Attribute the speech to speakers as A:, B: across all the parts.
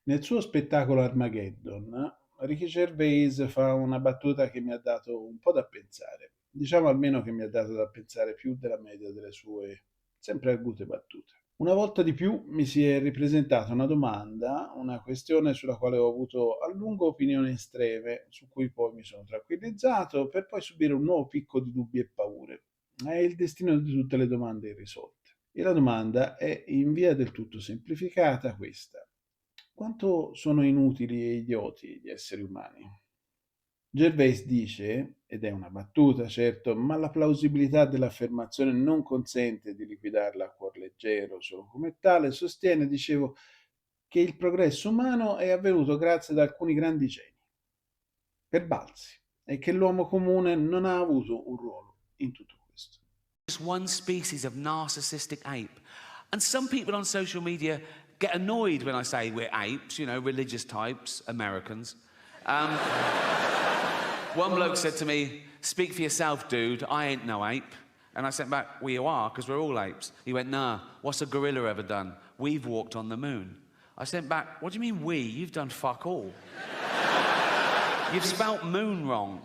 A: Nel suo spettacolo Armageddon, Ricky Gervais fa una battuta che mi ha dato un po' da pensare. Diciamo almeno che mi ha dato da pensare più della media delle sue sempre argute battute. Una volta di più mi si è ripresentata una domanda, una questione sulla quale ho avuto a lungo opinioni estreme, su cui poi mi sono tranquillizzato, per poi subire un nuovo picco di dubbi e paure. È il destino di tutte le domande irrisolte. E la domanda è in via del tutto semplificata questa: quanto sono inutili e idioti gli esseri umani? Gervais dice, ed è una battuta certo, ma la plausibilità dell'affermazione non consente di liquidarla a cuor leggero solo come tale, sostiene, dicevo, che il progresso umano è avvenuto grazie ad alcuni grandi geni, per balzi, e che l'uomo comune non ha avuto un ruolo in tutto questo.
B: Just one species of narcissistic ape. And some people on social media get annoyed when I say we're apes, you know, religious types, Americans. Um, One bloke said to me, "Speak for yourself, dude. I ain't no ape." And I sent back, "Well, you are, because we're all apes." He went, "Nah, what's a gorilla ever done? We've walked on the moon." I sent back, "What do you mean we? You've done fuck all. You've spelt moon wrong."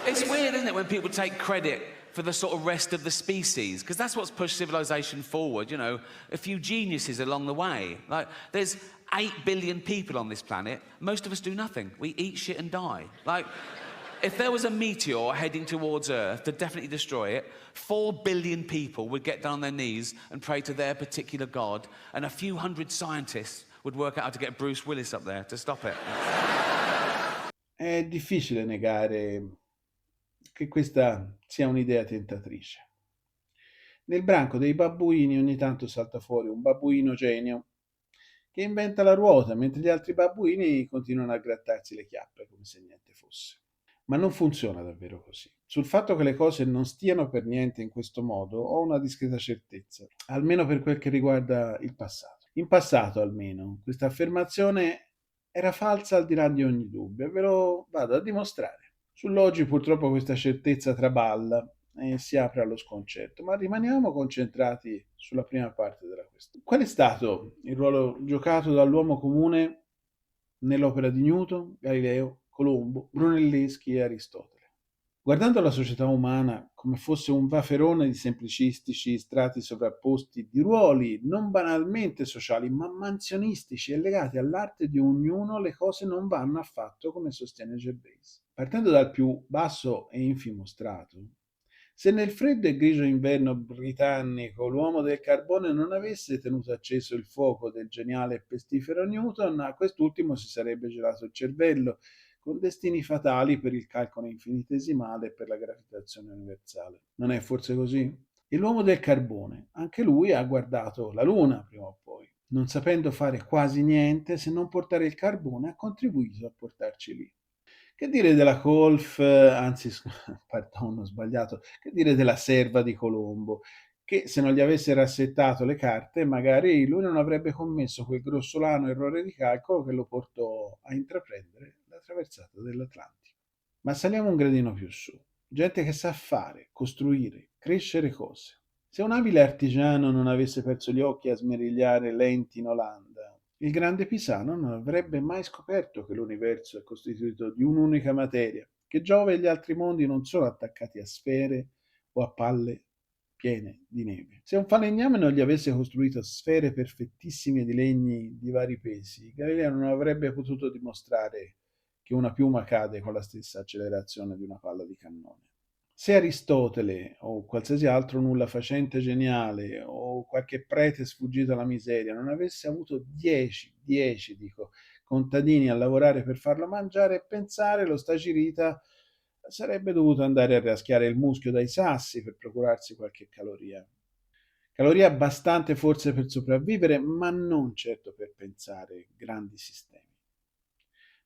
B: It's weird, isn't it, when people take credit for the sort of rest of the species? Because that's what's pushed civilization forward, you know, a few geniuses along the way. Like, there's 8 billion people on this planet. Most of us do nothing. We eat shit and die. Like, if there was a meteor heading towards Earth to definitely destroy it, 4 billion people would get down on their knees and pray to their particular god, and a few hundred scientists would work out how to get Bruce Willis up there to stop it.
A: È difficile negare che questa sia un'idea tentatrice. Nel branco dei babbuini ogni tanto salta fuori un babbuino genio che inventa la ruota, mentre gli altri babbuini continuano a grattarsi le chiappe come se niente fosse. Ma non funziona davvero così. Sul fatto che le cose non stiano per niente in questo modo ho una discreta certezza, almeno per quel che riguarda il passato. In passato, almeno, questa affermazione era falsa al di là di ogni dubbio e ve lo vado a dimostrare. Sull'oggi purtroppo questa certezza traballa e si apre allo sconcerto, ma rimaniamo concentrati sulla prima parte della questione. Qual è stato il ruolo giocato dall'uomo comune nell'opera di Newton, Galileo, Colombo, Brunelleschi e Aristotele? Guardando la società umana come fosse un vaferone di semplicistici strati sovrapposti di ruoli non banalmente sociali, ma mansionistici e legati all'arte di ognuno, le cose non vanno affatto come sostiene Gervais. Partendo dal più basso e infimo strato, se nel freddo e grigio inverno britannico l'uomo del carbone non avesse tenuto acceso il fuoco del geniale e pestifero Newton, a quest'ultimo si sarebbe gelato il cervello, con destini fatali per il calcolo infinitesimale e per la gravitazione universale. Non è forse così? E l'uomo del carbone, anche lui ha guardato la Luna prima o poi. Non sapendo fare quasi niente, se non portare il carbone, ha contribuito a portarci lì. Che dire della colf, anzi, pardon, ho sbagliato, che dire della serva di Colombo, che se non gli avesse rassettato le carte, magari lui non avrebbe commesso quel grossolano errore di calcolo che lo portò a intraprendere la traversata dell'Atlantico. Ma saliamo un gradino più su. Gente che sa fare, costruire, crescere cose. Se un abile artigiano non avesse perso gli occhi a smerigliare lenti in Olanda, il grande Pisano non avrebbe mai scoperto che l'universo è costituito di un'unica materia, che Giove e gli altri mondi non sono attaccati a sfere o a palle piene di neve. Se un falegname non gli avesse costruito sfere perfettissime di legni di vari pesi, Galileo non avrebbe potuto dimostrare che una piuma cade con la stessa accelerazione di una palla di cannone. Se Aristotele o qualsiasi altro nulla facente geniale o qualche prete sfuggito alla miseria non avesse avuto 10 dico, contadini a lavorare per farlo mangiare e pensare, lo stagirita sarebbe dovuto andare a raschiare il muschio dai sassi per procurarsi qualche caloria. Caloria abbastanza forse per sopravvivere, ma non certo per pensare grandi sistemi.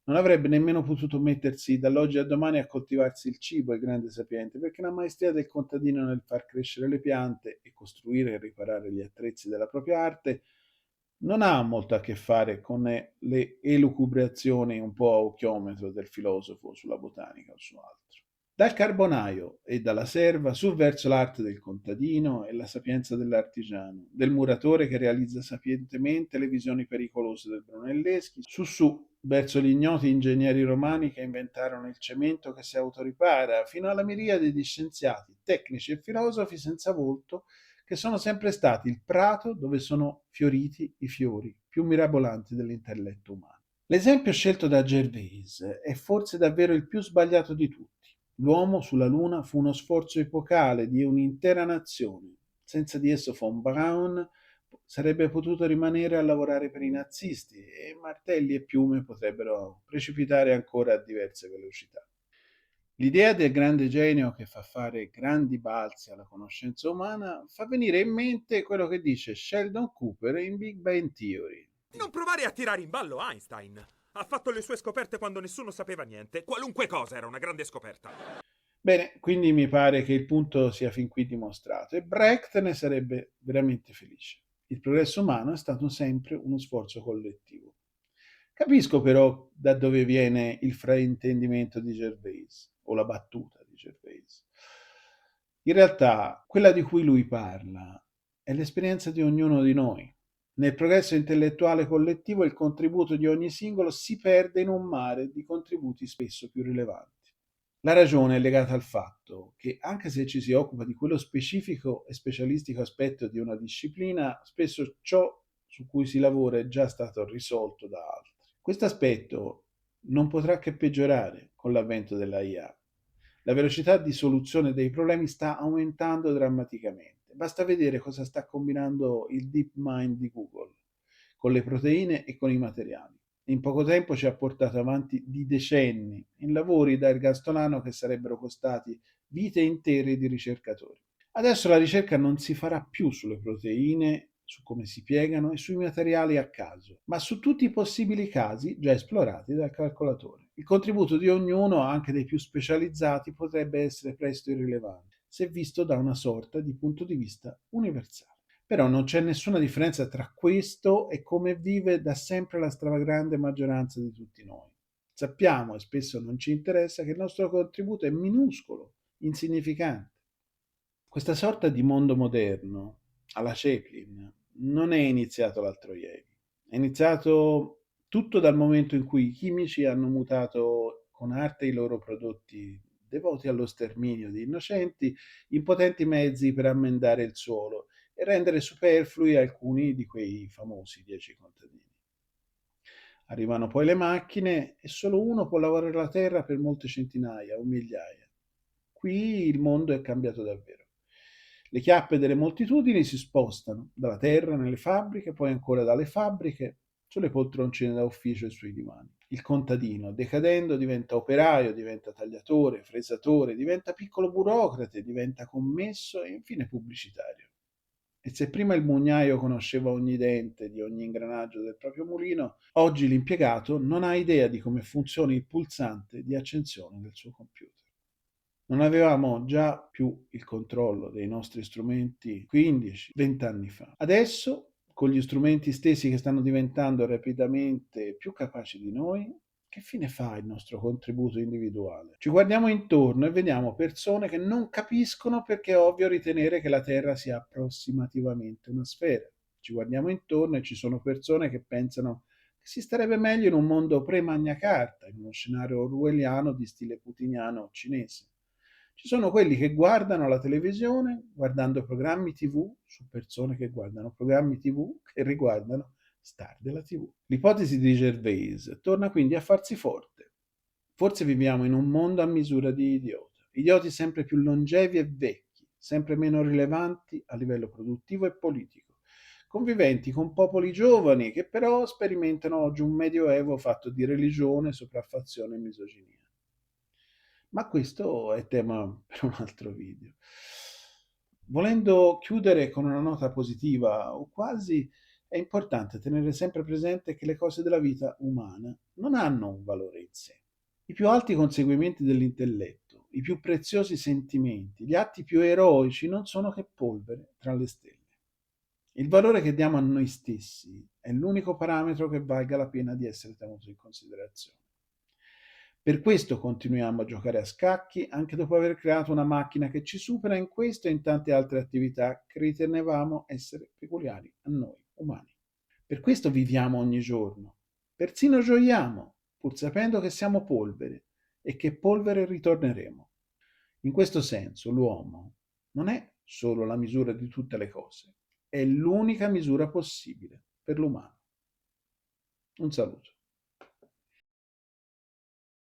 A: Non avrebbe nemmeno potuto mettersi dall'oggi al domani a coltivarsi il cibo, il grande sapiente, perché la maestria del contadino nel far crescere le piante e costruire e riparare gli attrezzi della propria arte non ha molto a che fare con le elucubrazioni un po' a occhiometro del filosofo sulla botanica o su altro. Dal carbonaio e dalla serva su verso l'arte del contadino e la sapienza dell'artigiano, del muratore che realizza sapientemente le visioni pericolose del Brunelleschi, su verso gli ignoti ingegneri romani che inventarono il cemento che si autoripara, fino alla miriade di scienziati, tecnici e filosofi senza volto che sono sempre stati il prato dove sono fioriti i fiori più mirabolanti dell'intelletto umano. L'esempio scelto da Gervaise è forse davvero il più sbagliato di tutti. L'uomo sulla Luna fu uno sforzo epocale di un'intera nazione. Senza di esso von Braun sarebbe potuto rimanere a lavorare per i nazisti e martelli e piume potrebbero precipitare ancora a diverse velocità. L'idea del grande genio che fa fare grandi balzi alla conoscenza umana fa venire in mente quello che dice Sheldon Cooper in Big Bang Theory.
C: Non provare a tirare in ballo Einstein. Ha fatto le sue scoperte quando nessuno sapeva niente. Qualunque cosa era una grande scoperta.
A: Bene, quindi mi pare che il punto sia fin qui dimostrato e Brecht ne sarebbe veramente felice. Il progresso umano è stato sempre uno sforzo collettivo. Capisco però da dove viene il fraintendimento di Gervaise o la battuta di Gervaise. In realtà, quella di cui lui parla è l'esperienza di ognuno di noi. Nel progresso intellettuale collettivo il contributo di ogni singolo si perde in un mare di contributi spesso più rilevanti. La ragione è legata al fatto che, anche se ci si occupa di quello specifico e specialistico aspetto di una disciplina, spesso ciò su cui si lavora è già stato risolto da altri. Questo aspetto non potrà che peggiorare con l'avvento della IA. La velocità di soluzione dei problemi sta aumentando drammaticamente. Basta vedere cosa sta combinando il DeepMind di Google con le proteine e con i materiali. In poco tempo ci ha portato avanti di decenni in lavori da ergastolano che sarebbero costati vite intere di ricercatori. Adesso la ricerca non si farà più sulle proteine, su come si piegano e sui materiali a caso, ma su tutti i possibili casi già esplorati dal calcolatore. Il contributo di ognuno, anche dei più specializzati, potrebbe essere presto irrilevante, se visto da una sorta di punto di vista universale. Però non c'è nessuna differenza tra questo e come vive da sempre la stragrande maggioranza di tutti noi. Sappiamo, e spesso non ci interessa, che il nostro contributo è minuscolo, insignificante. Questa sorta di mondo moderno, alla Chaplin, non è iniziato l'altro ieri. È iniziato tutto dal momento in cui i chimici hanno mutato con arte i loro prodotti devoti allo sterminio di innocenti in potenti mezzi per ammendare il suolo e rendere superflui alcuni di quei famosi 10 contadini. Arrivano poi le macchine e solo uno può lavorare la terra per molte centinaia o migliaia. Qui il mondo è cambiato davvero. Le chiappe delle moltitudini si spostano dalla terra nelle fabbriche, poi ancora dalle fabbriche sulle poltroncine da ufficio e sui divani. Il contadino, decadendo, diventa operaio, diventa tagliatore, fresatore, diventa piccolo burocrate, diventa commesso e infine pubblicitario. E se prima il mugnaio conosceva ogni dente di ogni ingranaggio del proprio mulino, oggi l'impiegato non ha idea di come funzioni il pulsante di accensione del suo computer. Non avevamo già più il controllo dei nostri strumenti 15-20 anni fa. Adesso, con gli strumenti stessi che stanno diventando rapidamente più capaci di noi, che fine fa il nostro contributo individuale? Ci guardiamo intorno e vediamo persone che non capiscono perché è ovvio ritenere che la Terra sia approssimativamente una sfera. Ci guardiamo intorno e ci sono persone che pensano che si starebbe meglio in un mondo pre-Magna Carta, in uno scenario orwelliano di stile putiniano cinese. Ci sono quelli che guardano la televisione guardando programmi TV su persone che guardano programmi TV che riguardano star della TV. L'ipotesi di Gervais torna quindi a farsi forte. Forse viviamo in un mondo a misura di idioti sempre più longevi e vecchi, sempre meno rilevanti a livello produttivo e politico, conviventi con popoli giovani che però sperimentano oggi un medioevo fatto di religione, sopraffazione e misoginia. Ma questo è tema per un altro video. Volendo chiudere con una nota positiva o quasi, è importante tenere sempre presente che le cose della vita umana non hanno un valore in sé. I più alti conseguimenti dell'intelletto, i più preziosi sentimenti, gli atti più eroici non sono che polvere tra le stelle. Il valore che diamo a noi stessi è l'unico parametro che valga la pena di essere tenuto in considerazione. Per questo continuiamo a giocare a scacchi anche dopo aver creato una macchina che ci supera in questo e in tante altre attività che ritenevamo essere peculiari a noi umani. Per questo viviamo ogni giorno, persino gioiamo, pur sapendo che siamo polvere e che polvere ritorneremo. In questo senso l'uomo non è solo la misura di tutte le cose, è l'unica misura possibile per l'umano. Un saluto.